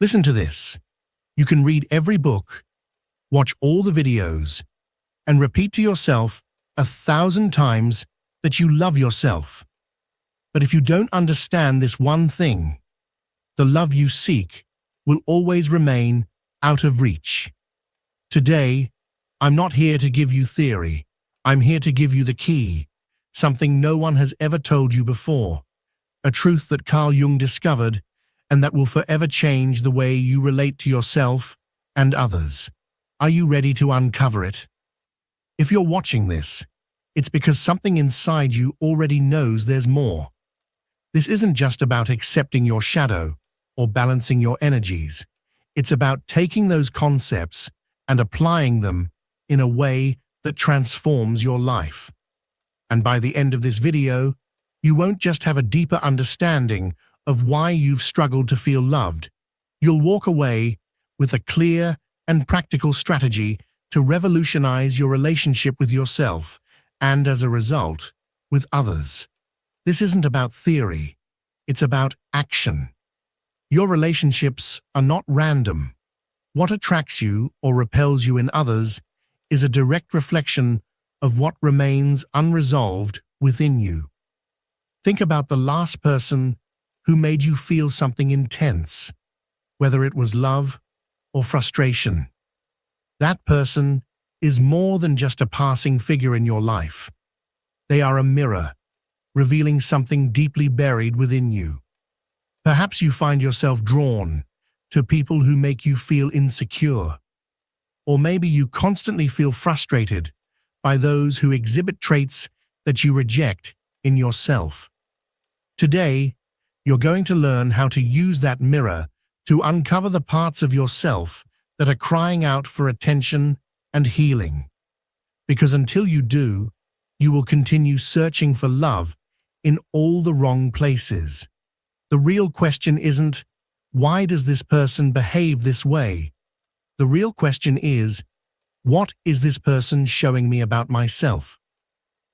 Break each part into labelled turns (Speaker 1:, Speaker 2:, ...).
Speaker 1: Listen to this. You can read every book, watch all the videos, and repeat to yourself 1,000 times that you love yourself. But if you don't understand this one thing, the love you seek will always remain out of reach. Today, I'm not here to give you theory. I'm here to give you the key, something no one has ever told you before, a truth that Carl Jung discovered and that will forever change the way you relate to yourself and others. Are you ready to uncover it? If you're watching this, it's because something inside you already knows there's more. This isn't just about accepting your shadow or balancing your energies. It's about taking those concepts and applying them in a way that transforms your life. And by the end of this video, you won't just have a deeper understanding of why you've struggled to feel loved. You'll walk away with a clear and practical strategy to revolutionize your relationship with yourself and, as a result, with others. This isn't about theory. It's about action. Your relationships are not random. What attracts you or repels you in others is a direct reflection of what remains unresolved within you. Think about the last person who made you feel something intense, whether it was love or frustration. That person is more than just a passing figure in your life. They are a mirror, revealing something deeply buried within you. Perhaps you find yourself drawn to people who make you feel insecure, or maybe you constantly feel frustrated by those who exhibit traits that you reject in yourself. Today, you're going to learn how to use that mirror to uncover the parts of yourself that are crying out for attention and healing. Because until you do, you will continue searching for love in all the wrong places. The real question isn't, why does this person behave this way? The real question is, what is this person showing me about myself?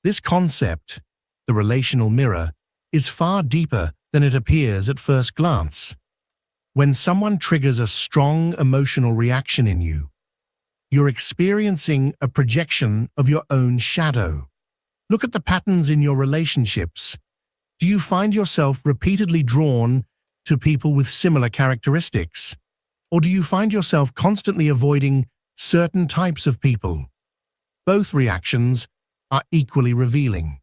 Speaker 1: This concept, the relational mirror, is far deeper than it appears at first glance. When someone triggers a strong emotional reaction in you, you're experiencing a projection of your own shadow. Look at the patterns in your relationships. Do you find yourself repeatedly drawn to people with similar characteristics? Or do you find yourself constantly avoiding certain types of people? Both reactions are equally revealing.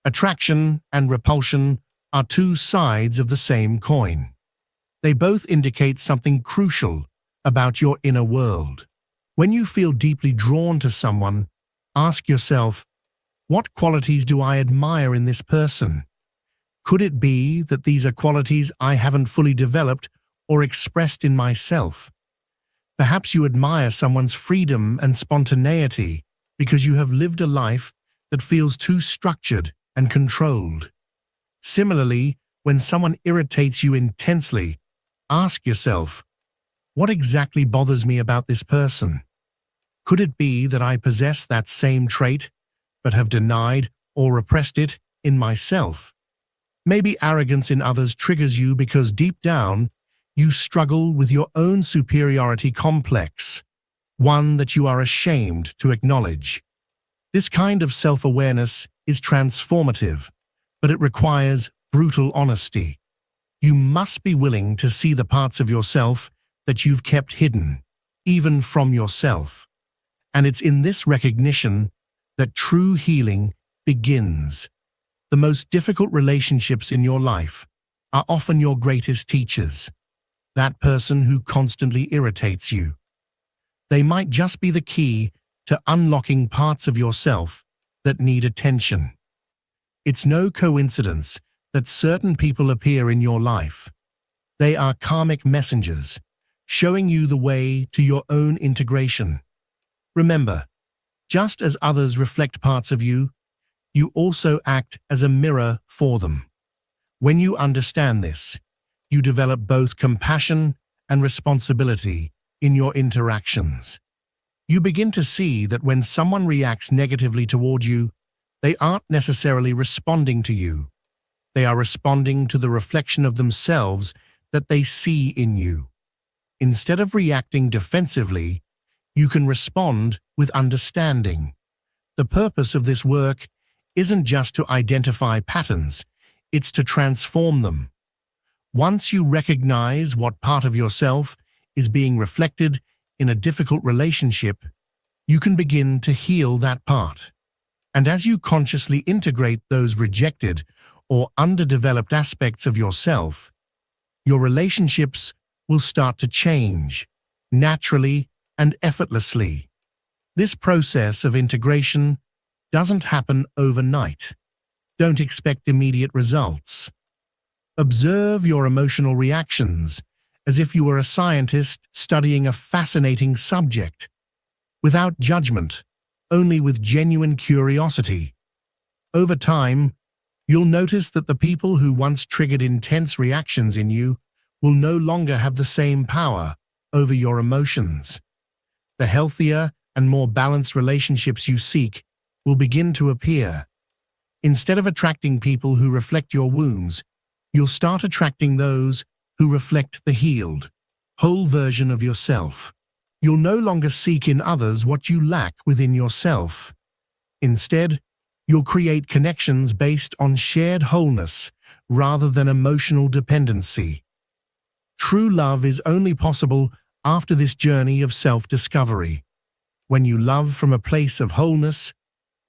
Speaker 1: Attraction and repulsion are two sides of the same coin. They both indicate something crucial about your inner world. When you feel deeply drawn to someone, ask yourself, what qualities do I admire in this person? Could it be that these are qualities I haven't fully developed or expressed in myself? Perhaps you admire someone's freedom and spontaneity because you have lived a life that feels too structured and controlled. Similarly, when someone irritates you intensely, ask yourself, what exactly bothers me about this person? Could it be that I possess that same trait, but have denied or repressed it in myself? Maybe arrogance in others triggers you because deep down, you struggle with your own superiority complex, one that you are ashamed to acknowledge. This kind of self-awareness is transformative, but it requires brutal honesty. You must be willing to see the parts of yourself that you've kept hidden, even from yourself. And it's in this recognition that true healing begins. The most difficult relationships in your life are often your greatest teachers. That person who constantly irritates you. They might just be the key to unlocking parts of yourself that need attention. It's no coincidence that certain people appear in your life. They are karmic messengers, showing you the way to your own integration. Remember, just as others reflect parts of you, you also act as a mirror for them. When you understand this, you develop both compassion and responsibility in your interactions. You begin to see that when someone reacts negatively toward you, they aren't necessarily responding to you. They are responding to the reflection of themselves that they see in you. Instead of reacting defensively, you can respond with understanding. The purpose of this work isn't just to identify patterns, it's to transform them. Once you recognize what part of yourself is being reflected in a difficult relationship, you can begin to heal that part. And as you consciously integrate those rejected or underdeveloped aspects of yourself, your relationships will start to change, naturally and effortlessly. This process of integration doesn't happen overnight. Don't expect immediate results. Observe your emotional reactions as if you were a scientist studying a fascinating subject, without judgment, only with genuine curiosity. Over time, you'll notice that the people who once triggered intense reactions in you will no longer have the same power over your emotions. The healthier and more balanced relationships you seek will begin to appear. Instead of attracting people who reflect your wounds, you'll start attracting those who reflect the healed, whole version of yourself. You'll no longer seek in others what you lack within yourself. Instead, you'll create connections based on shared wholeness rather than emotional dependency. True love is only possible after this journey of self-discovery. When you love from a place of wholeness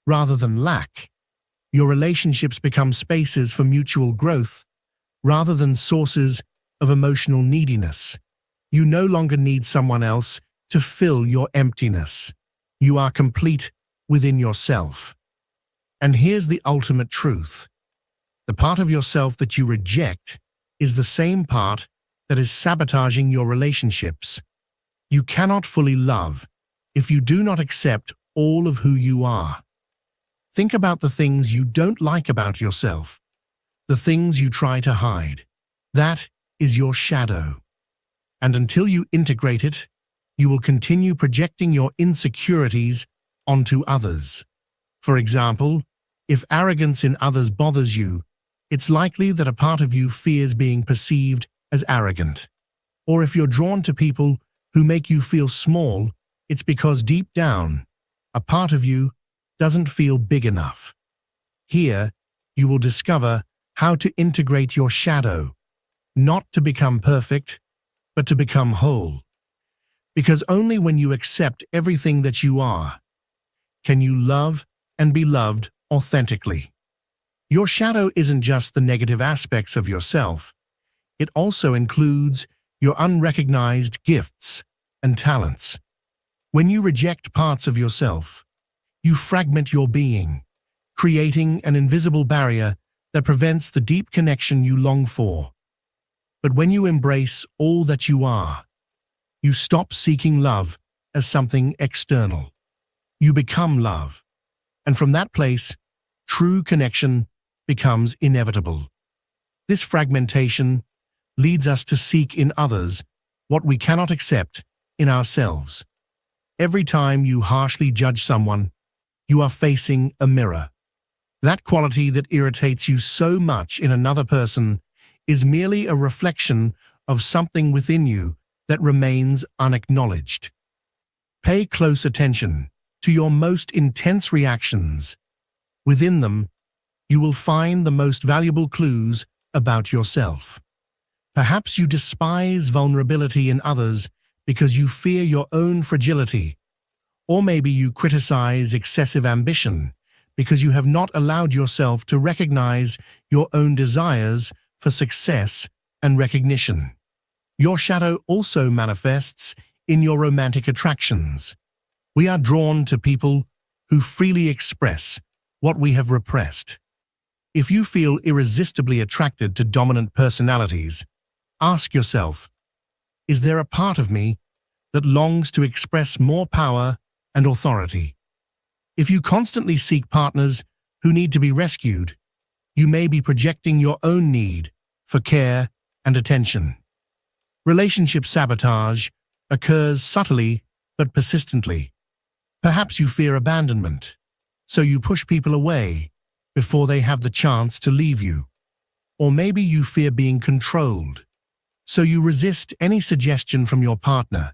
Speaker 1: rather than lack, your relationships become spaces for mutual growth rather than sources of emotional neediness. You no longer need someone else to fill your emptiness. You are complete within yourself. And here's the ultimate truth. The part of yourself that you reject is the same part that is sabotaging your relationships. You cannot fully love if you do not accept all of who you are. Think about the things you don't like about yourself, the things you try to hide. That is your shadow. And until you integrate it, you will continue projecting your insecurities onto others. For example, if arrogance in others bothers you, it's likely that a part of you fears being perceived as arrogant. Or if you're drawn to people who make you feel small, it's because deep down, a part of you doesn't feel big enough. Here, you will discover how to integrate your shadow, not to become perfect, but to become whole. Because only when you accept everything that you are, can you love and be loved authentically. Your shadow isn't just the negative aspects of yourself, it also includes your unrecognized gifts and talents. When you reject parts of yourself, you fragment your being, creating an invisible barrier that prevents the deep connection you long for. But when you embrace all that you are, you stop seeking love as something external. You become love. And from that place, true connection becomes inevitable. This fragmentation leads us to seek in others what we cannot accept in ourselves. Every time you harshly judge someone, you are facing a mirror. That quality that irritates you so much in another person is merely a reflection of something within you that remains unacknowledged. Pay close attention to your most intense reactions. Within them, you will find the most valuable clues about yourself. Perhaps you despise vulnerability in others because you fear your own fragility, or maybe you criticize excessive ambition because you have not allowed yourself to recognize your own desires for success and recognition. Your shadow also manifests in your romantic attractions. We are drawn to people who freely express what we have repressed. If you feel irresistibly attracted to dominant personalities, ask yourself, is there a part of me that longs to express more power and authority? If you constantly seek partners who need to be rescued, you may be projecting your own need for care and attention. Relationship sabotage occurs subtly but persistently. Perhaps you fear abandonment, so you push people away before they have the chance to leave you. Or maybe you fear being controlled, So you resist any suggestion from your partner,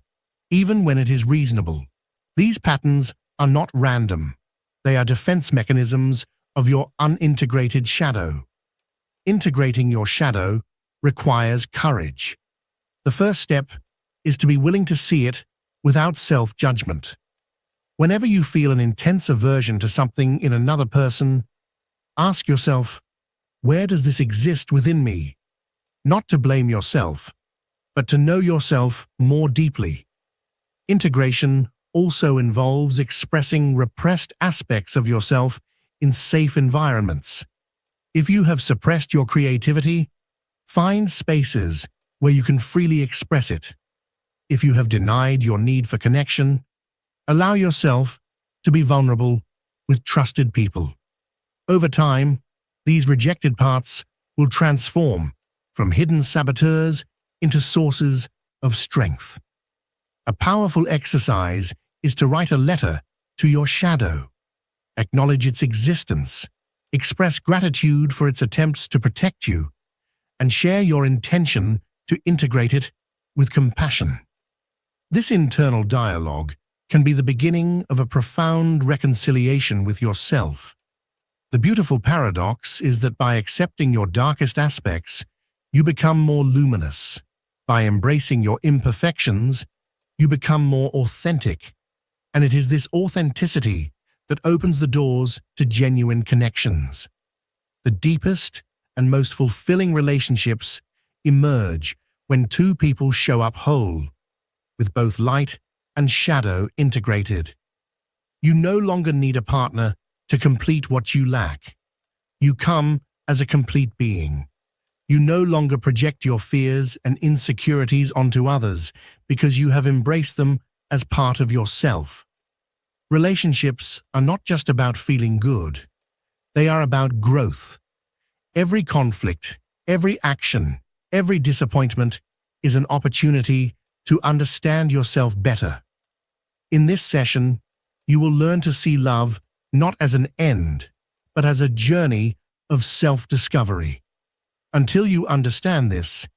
Speaker 1: even when it is reasonable. These patterns are not random. They are defense mechanisms of your unintegrated shadow. Integrating your shadow requires courage. The first step is to be willing to see it without self-judgment. Whenever you feel an intense aversion to something in another person, ask yourself, where does this exist within me? Not to blame yourself, but to know yourself more deeply. Integration also involves expressing repressed aspects of yourself in safe environments. If you have suppressed your creativity, find spaces where you can freely express it. If you have denied your need for connection, allow yourself to be vulnerable with trusted people. Over time, these rejected parts will transform from hidden saboteurs into sources of strength. A powerful exercise is to write a letter to your shadow. Acknowledge its existence, express gratitude for its attempts to protect you, and share your intention to integrate it with compassion. This internal dialogue can be the beginning of a profound reconciliation with yourself. The beautiful paradox is that by accepting your darkest aspects, you become more luminous. By embracing your imperfections, you become more authentic. And it is this authenticity that opens the doors to genuine connections. The deepest and most fulfilling relationships emerge when two people show up whole, with both light and shadow integrated. You no longer need a partner to complete what you lack. You come as a complete being. You no longer project your fears and insecurities onto others because you have embraced them as part of yourself. Relationships are not just about feeling good. They are about growth. Every conflict, every action, every disappointment is an opportunity to understand yourself better. In this session, you will learn to see love not as an end, but as a journey of self-discovery. Until you understand this,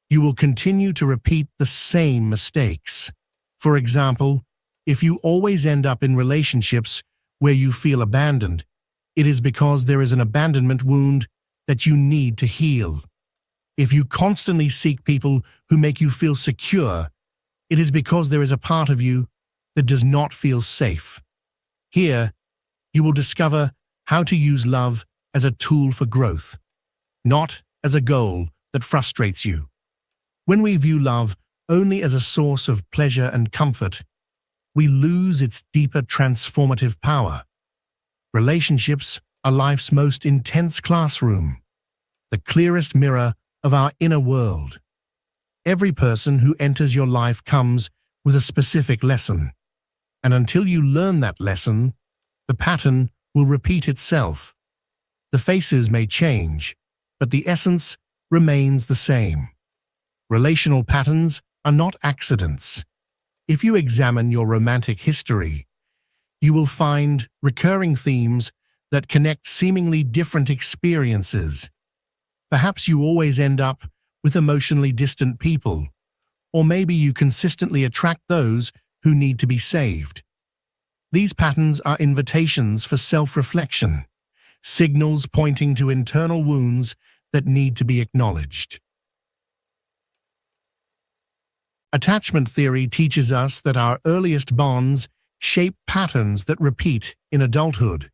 Speaker 1: you will continue to repeat the same mistakes. For example, if you always end up in relationships where you feel abandoned, it is because there is an abandonment wound that you need to heal. If you constantly seek people who make you feel secure, it is because there is a part of you that does not feel safe. Here, you will discover how to use love as a tool for growth, not as a goal that frustrates you. When we view love only as a source of pleasure and comfort, we lose its deeper transformative power. Relationships are life's most intense classroom, the clearest mirror of our inner world. Every person who enters your life comes with a specific lesson, and until you learn that lesson, the pattern will repeat itself. The faces may change, but the essence remains the same. Relational patterns are not accidents. If you examine your romantic history, you will find recurring themes that connect seemingly different experiences. Perhaps you always end up with emotionally distant people, or maybe you consistently attract those who need to be saved. These patterns are invitations for self-reflection, signals pointing to internal wounds that need to be acknowledged. Attachment theory teaches us that our earliest bonds shape patterns that repeat in adulthood.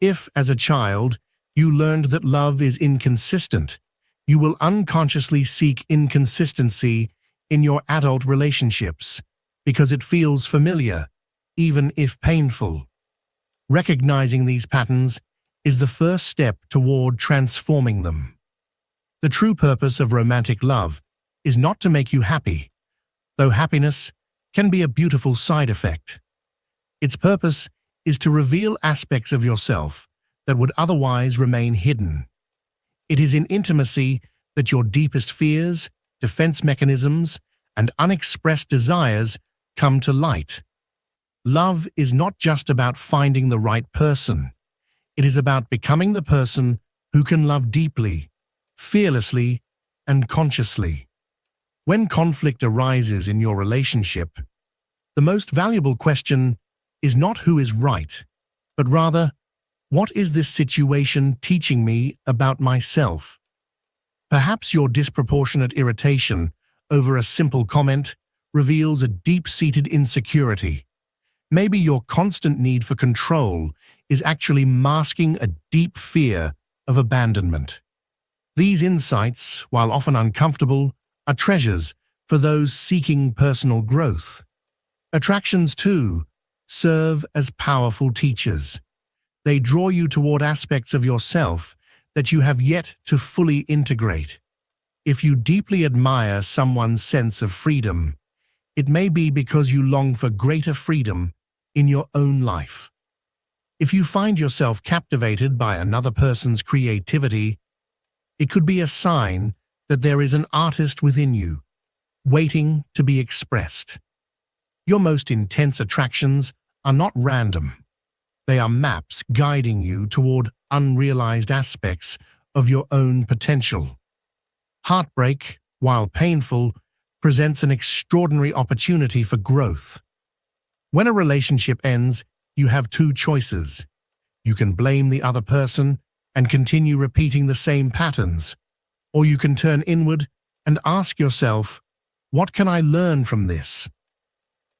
Speaker 1: If, as a child, you learned that love is inconsistent, you will unconsciously seek inconsistency in your adult relationships because it feels familiar, even if painful. Recognizing these patterns is the first step toward transforming them. The true purpose of romantic love is not to make you happy, though happiness can be a beautiful side effect. Its purpose is to reveal aspects of yourself that would otherwise remain hidden. It is in intimacy that your deepest fears, defense mechanisms, and unexpressed desires come to light. Love is not just about finding the right person. It is about becoming the person who can love deeply, fearlessly, and consciously. When conflict arises in your relationship, the most valuable question is not who is right, but rather, what is this situation teaching me about myself? Perhaps your disproportionate irritation over a simple comment reveals a deep-seated insecurity. Maybe your constant need for control is actually masking a deep fear of abandonment. These insights, while often uncomfortable, are treasures for those seeking personal growth. Attractions, too, serve as powerful teachers. They draw you toward aspects of yourself that you have yet to fully integrate. If you deeply admire someone's sense of freedom, it may be because you long for greater freedom in your own life. If you find yourself captivated by another person's creativity, it could be a sign that there is an artist within you, waiting to be expressed. Your most intense attractions are not random. They are maps guiding you toward unrealized aspects of your own potential. Heartbreak, while painful, presents an extraordinary opportunity for growth. When a relationship ends, you have two choices. You can blame the other person and continue repeating the same patterns, or you can turn inward and ask yourself, what can I learn from this?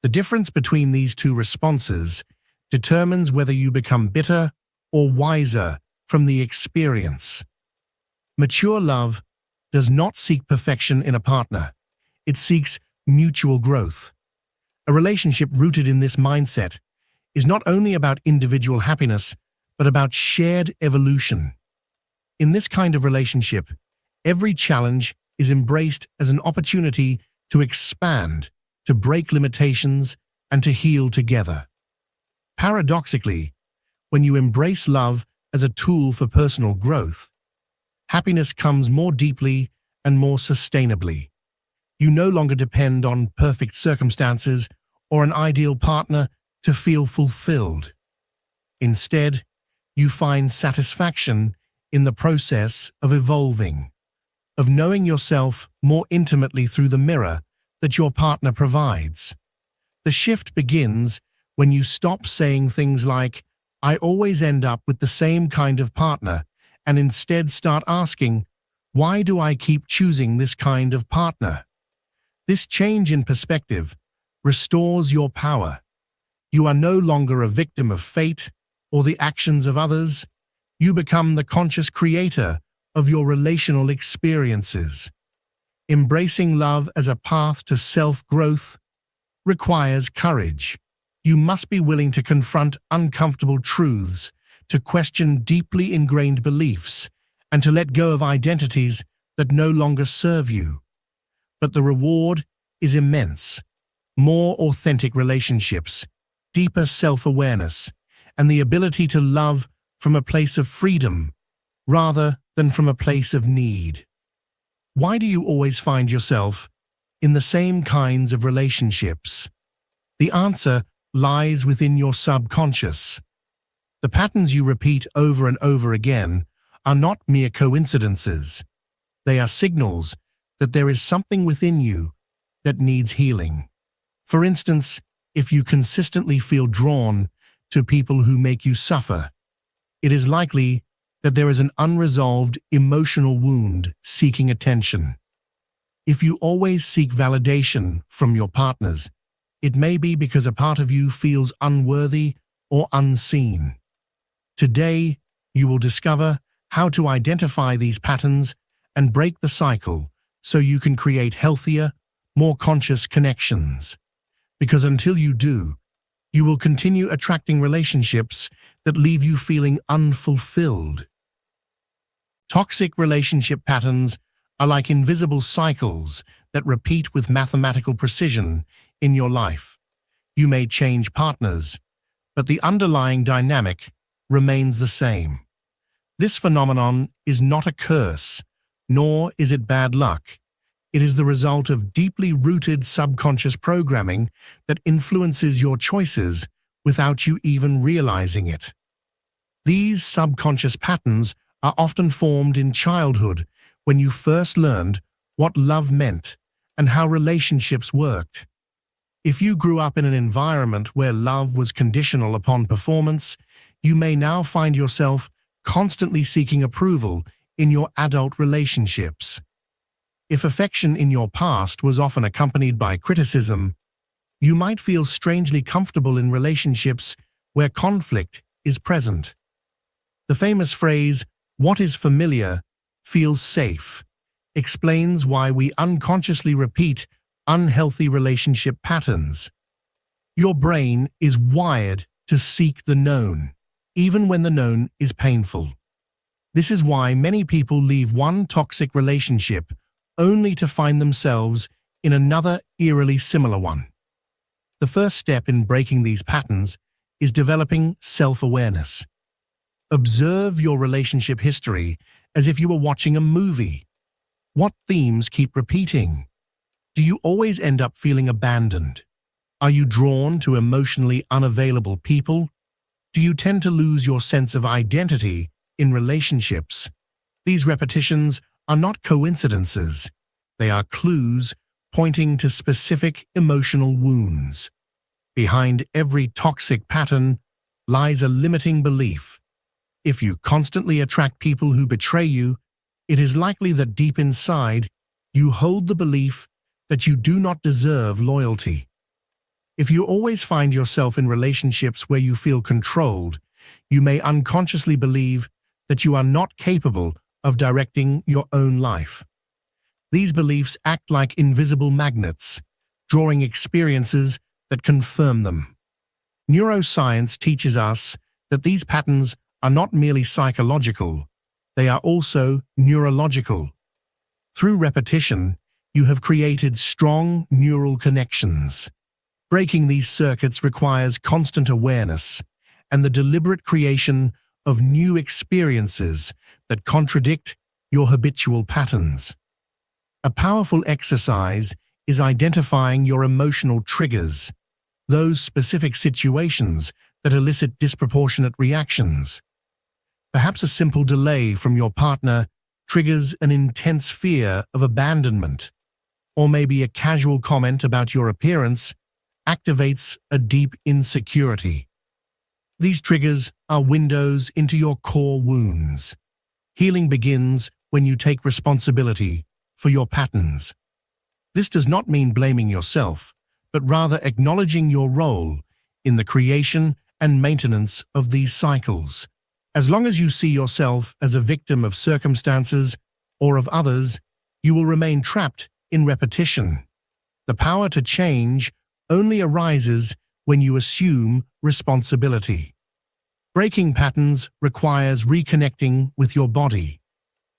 Speaker 1: The difference between these two responses determines whether you become bitter or wiser from the experience. Mature love does not seek perfection in a partner. It seeks mutual growth. A relationship rooted in this mindset is not only about individual happiness, but about shared evolution. In this kind of relationship, every challenge is embraced as an opportunity to expand, to break limitations, and to heal together. Paradoxically, when you embrace love as a tool for personal growth, happiness comes more deeply and more sustainably. You no longer depend on perfect circumstances or an ideal partner to feel fulfilled. Instead, you find satisfaction in the process of evolving, of knowing yourself more intimately through the mirror that your partner provides. The shift begins when you stop saying things like, "I always end up with the same kind of partner," and instead start asking, "Why do I keep choosing this kind of partner?" This change in perspective restores your power. You are no longer a victim of fate or the actions of others. You become the conscious creator of your relational experiences. Embracing love as a path to self-growth requires courage. You must be willing to confront uncomfortable truths, to question deeply ingrained beliefs, and to let go of identities that no longer serve you. But the reward is immense. More authentic relationships, deeper self-awareness, and the ability to love from a place of freedom rather than from a place of need. Why do you always find yourself in the same kinds of relationships? The answer lies within your subconscious. The patterns you repeat over and over again are not mere coincidences. They are signals that there is something within you that needs healing. For instance, if you consistently feel drawn to people who make you suffer, it is likely that there is an unresolved emotional wound seeking attention. If you always seek validation from your partners, it may be because a part of you feels unworthy or unseen. Today, you will discover how to identify these patterns and break the cycle so you can create healthier, more conscious connections. Because until you do, you will continue attracting relationships that leave you feeling unfulfilled. Toxic relationship patterns are like invisible cycles that repeat with mathematical precision in your life. You may change partners, but the underlying dynamic remains the same. This phenomenon is not a curse, nor is it bad luck. It is the result of deeply rooted subconscious programming that influences your choices without you even realizing it. These subconscious patterns are often formed in childhood when you first learned what love meant and how relationships worked. If you grew up in an environment where love was conditional upon performance, you may now find yourself constantly seeking approval in your adult relationships. If affection in your past was often accompanied by criticism, you might feel strangely comfortable in relationships where conflict is present. The famous phrase, "What is familiar feels safe," explains why we unconsciously repeat unhealthy relationship patterns. Your brain is wired to seek the known, even when the known is painful. This is why many people leave one toxic relationship only to find themselves in another eerily similar one. The first step in breaking these patterns is developing self-awareness. Observe your relationship history as if you were watching a movie. What themes keep repeating? Do you always end up feeling abandoned? Are you drawn to emotionally unavailable people? Do you tend to lose your sense of identity in relationships? These repetitions are not coincidences. They are clues pointing to specific emotional wounds. Behind every toxic pattern lies a limiting belief. If you constantly attract people who betray you, it is likely that deep inside you hold the belief that you do not deserve loyalty. If you always find yourself in relationships where you feel controlled, you may unconsciously believe that you are not capable of directing your own life. These beliefs act like invisible magnets, drawing experiences that confirm them. Neuroscience teaches us that these patterns are not merely psychological, they are also neurological. Through repetition, you have created strong neural connections. Breaking these circuits requires constant awareness and the deliberate creation of new experiences that contradict your habitual patterns. A powerful exercise is identifying your emotional triggers, those specific situations that elicit disproportionate reactions. Perhaps a simple delay from your partner triggers an intense fear of abandonment, or maybe a casual comment about your appearance activates a deep insecurity. These triggers are windows into your core wounds. Healing begins when you take responsibility for your patterns. This does not mean blaming yourself, but rather acknowledging your role in the creation and maintenance of these cycles. As long as you see yourself as a victim of circumstances or of others, you will remain trapped in repetition. The power to change only arises when you assume responsibility. Breaking patterns requires reconnecting with your body.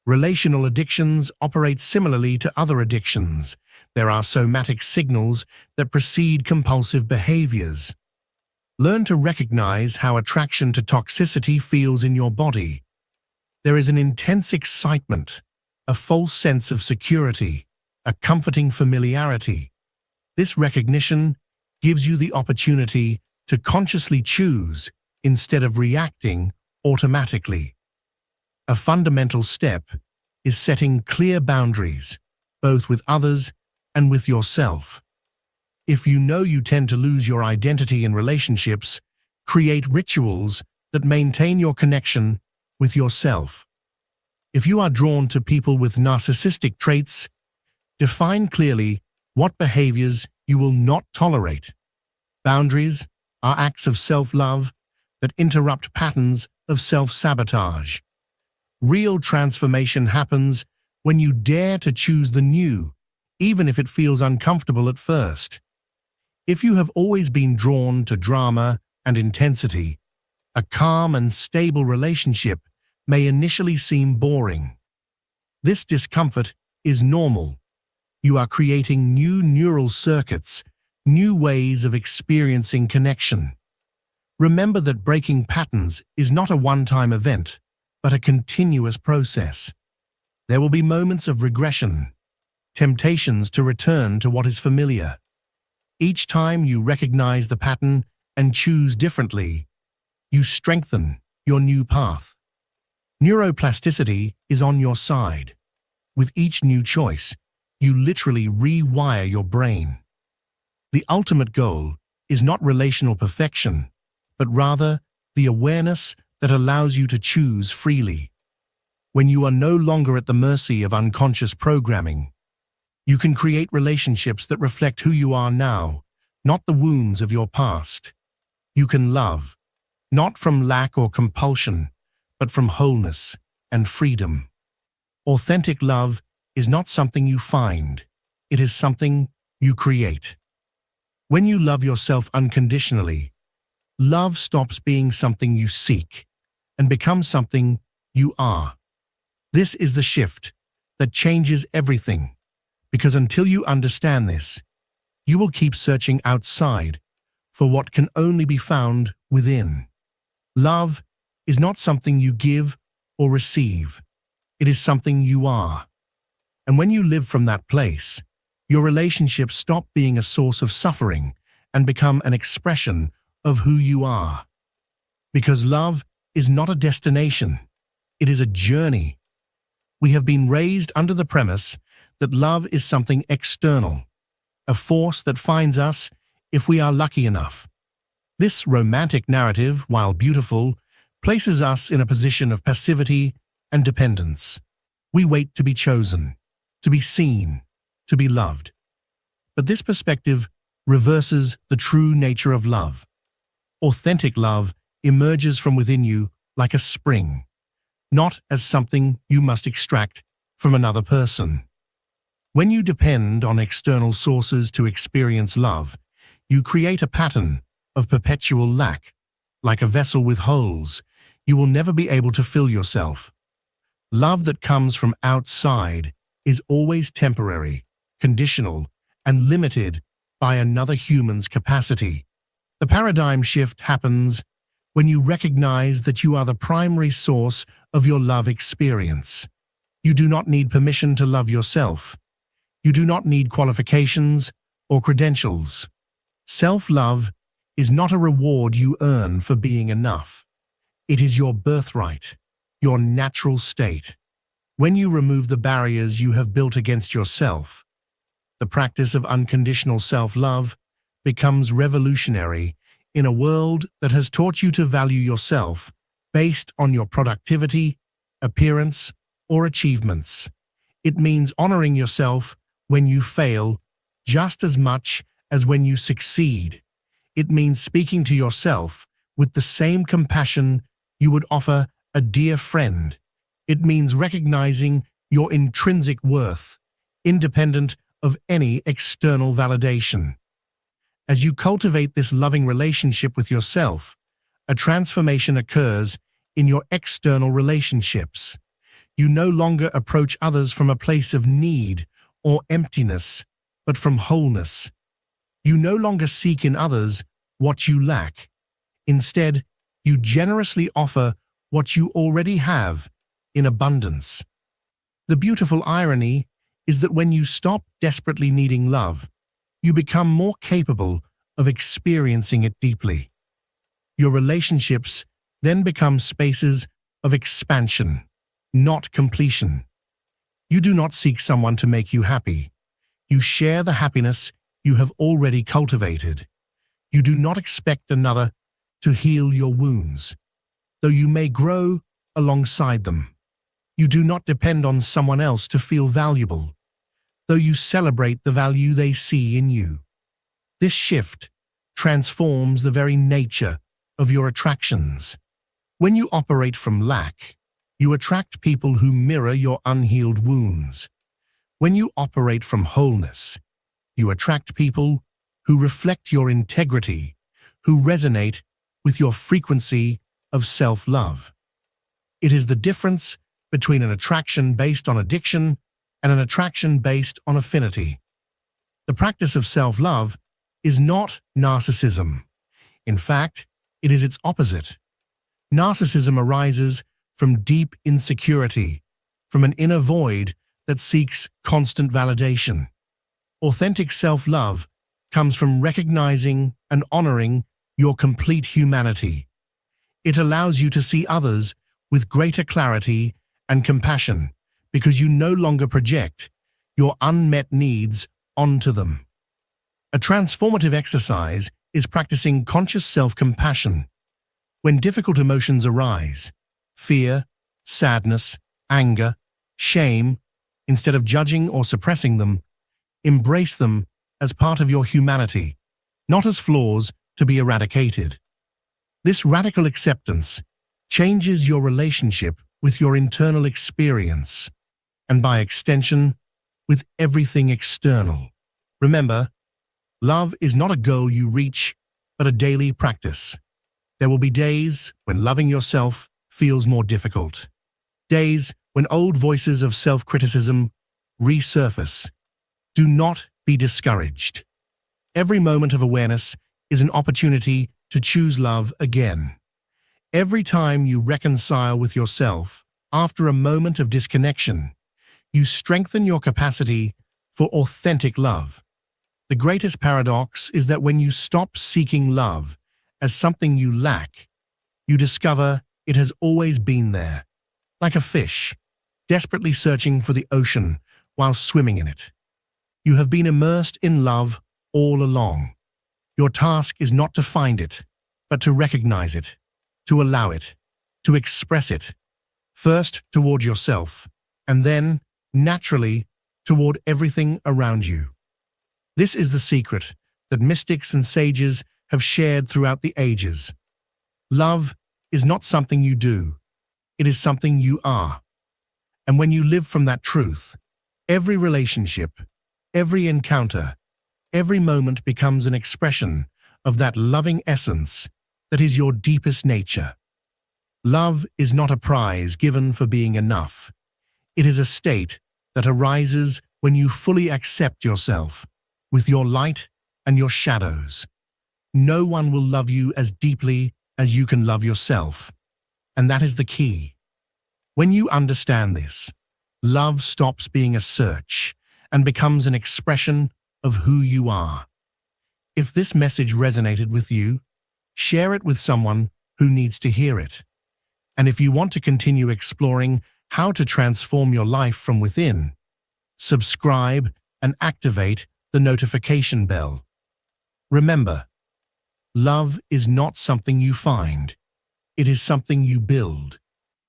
Speaker 1: Relational addictions operate similarly to other addictions. There are somatic signals that precede compulsive behaviors. Learn to recognize how attraction to toxicity feels in your body. There is an intense excitement, a false sense of security, a comforting familiarity. This recognition gives you the opportunity to consciously choose instead of reacting automatically. A fundamental step is setting clear boundaries, both with others and with yourself. If you know you tend to lose your identity in relationships, create rituals that maintain your connection with yourself. If you are drawn to people with narcissistic traits, define clearly what behaviors you will not tolerate. Boundaries are acts of self-love that interrupt patterns of self-sabotage. Real transformation happens when you dare to choose the new, even if it feels uncomfortable at first. If you have always been drawn to drama and intensity, a calm and stable relationship may initially seem boring. This discomfort is normal. You are creating new neural circuits, new ways of experiencing connection. Remember that breaking patterns is not a one-time event, but a continuous process. There will be moments of regression, temptations to return to what is familiar. Each time you recognize the pattern and choose differently, you strengthen your new path. Neuroplasticity is on your side. With each new choice, You literally rewire your brain. The ultimate goal is not relational perfection, but rather the awareness that allows you to choose freely. When you are no longer at the mercy of unconscious programming, you can create relationships that reflect who you are now, not the wounds of your past. You can love, not from lack or compulsion, but from wholeness and freedom. Authentic love is not something you find, it is something you create. When you love yourself unconditionally, love stops being something you seek and becomes something you are. This is the shift that changes everything, because until you understand this, you will keep searching outside for what can only be found within. Love is not something you give or receive. It is something you are. And when you live from that place, your relationships stop being a source of suffering and become an expression of who you are. Because love is not a destination, it is a journey. We have been raised under the premise that love is something external, a force that finds us if we are lucky enough. This romantic narrative, while beautiful, places us in a position of passivity and dependence. We wait to be chosen, to be seen, to be loved. But this perspective reverses the true nature of love. Authentic love emerges from within you like a spring, not as something you must extract from another person. When you depend on external sources to experience love, you create a pattern of perpetual lack. Like a vessel with holes, you will never be able to fill yourself. Love that comes from outside is always temporary, conditional, and limited by another human's capacity. The paradigm shift happens when you recognize that you are the primary source of your love experience. You do not need permission to love yourself. You do not need qualifications or credentials. Self-love is not a reward you earn for being enough. It is your birthright, your natural state. When you remove the barriers you have built against yourself, the practice of unconditional self-love becomes revolutionary in a world that has taught you to value yourself based on your productivity, appearance, or achievements. It means honoring yourself when you fail just as much as when you succeed. It means speaking to yourself with the same compassion you would offer a dear friend. It means recognizing your intrinsic worth, independent of any external validation. As you cultivate this loving relationship with yourself, a transformation occurs in your external relationships. You no longer approach others from a place of need or emptiness, but from wholeness. You no longer seek in others what you lack. Instead, you generously offer what you already have in abundance. The beautiful irony is that when you stop desperately needing love, you become more capable of experiencing it deeply. Your relationships then become spaces of expansion, not completion. You do not seek someone to make you happy. You share the happiness you have already cultivated. You do not expect another to heal your wounds, though you may grow alongside them. You do not depend on someone else to feel valuable, though you celebrate the value they see in you. This shift transforms the very nature of your attractions. When you operate from lack, you attract people who mirror your unhealed wounds. When you operate from wholeness, you attract people who reflect your integrity, who resonate with your frequency of self-love. It is the difference between an attraction based on addiction and an attraction based on affinity. The practice of self-love is not narcissism. In fact, it is its opposite. Narcissism arises from deep insecurity, from an inner void that seeks constant validation. Authentic self-love comes from recognizing and honoring your complete humanity. It allows you to see others with greater clarity and compassion because you no longer project, your unmet needs onto them. A transformative exercise is practicing conscious self-compassion. When difficult emotions arise, fear, sadness, anger, shame, instead of judging or suppressing them, embrace them as part of your humanity, not as flaws to be eradicated. This radical acceptance changes your relationship with your internal experience, and by extension, with everything external. Remember, love is not a goal you reach, but a daily practice. There will be days when loving yourself feels more difficult. Days when old voices of self-criticism resurface. Do not be discouraged. Every moment of awareness is an opportunity to choose love again. Every time you reconcile with yourself after a moment of disconnection, you strengthen your capacity for authentic love. The greatest paradox is that when you stop seeking love as something you lack, you discover it has always been there, like a fish, desperately searching for the ocean while swimming in it. You have been immersed in love all along. Your task is not to find it, but to recognize it, to allow it, to express it, first toward yourself, and then, naturally, toward everything around you. This is the secret that mystics and sages have shared throughout the ages. Love is not something you do, it is something you are. And when you live from that truth, every relationship, every encounter, every moment becomes an expression of that loving essence that is your deepest nature. Love is not a prize given for being enough. It is a state that arises when you fully accept yourself, with your light and your shadows. No one will love you as deeply as you can love yourself, and that is the key. When you understand this, love stops being a search and becomes an expression of who you are. If this message resonated with you, share it with someone who needs to hear it. And if you want to continue exploring how to transform your life from within, subscribe and activate the notification bell. Remember, love is not something you find. It is something you build,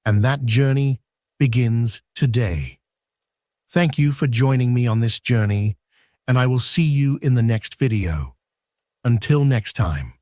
Speaker 1: and that journey begins today. Thank you for joining me on this journey, and I will see you in the next video. Until next time.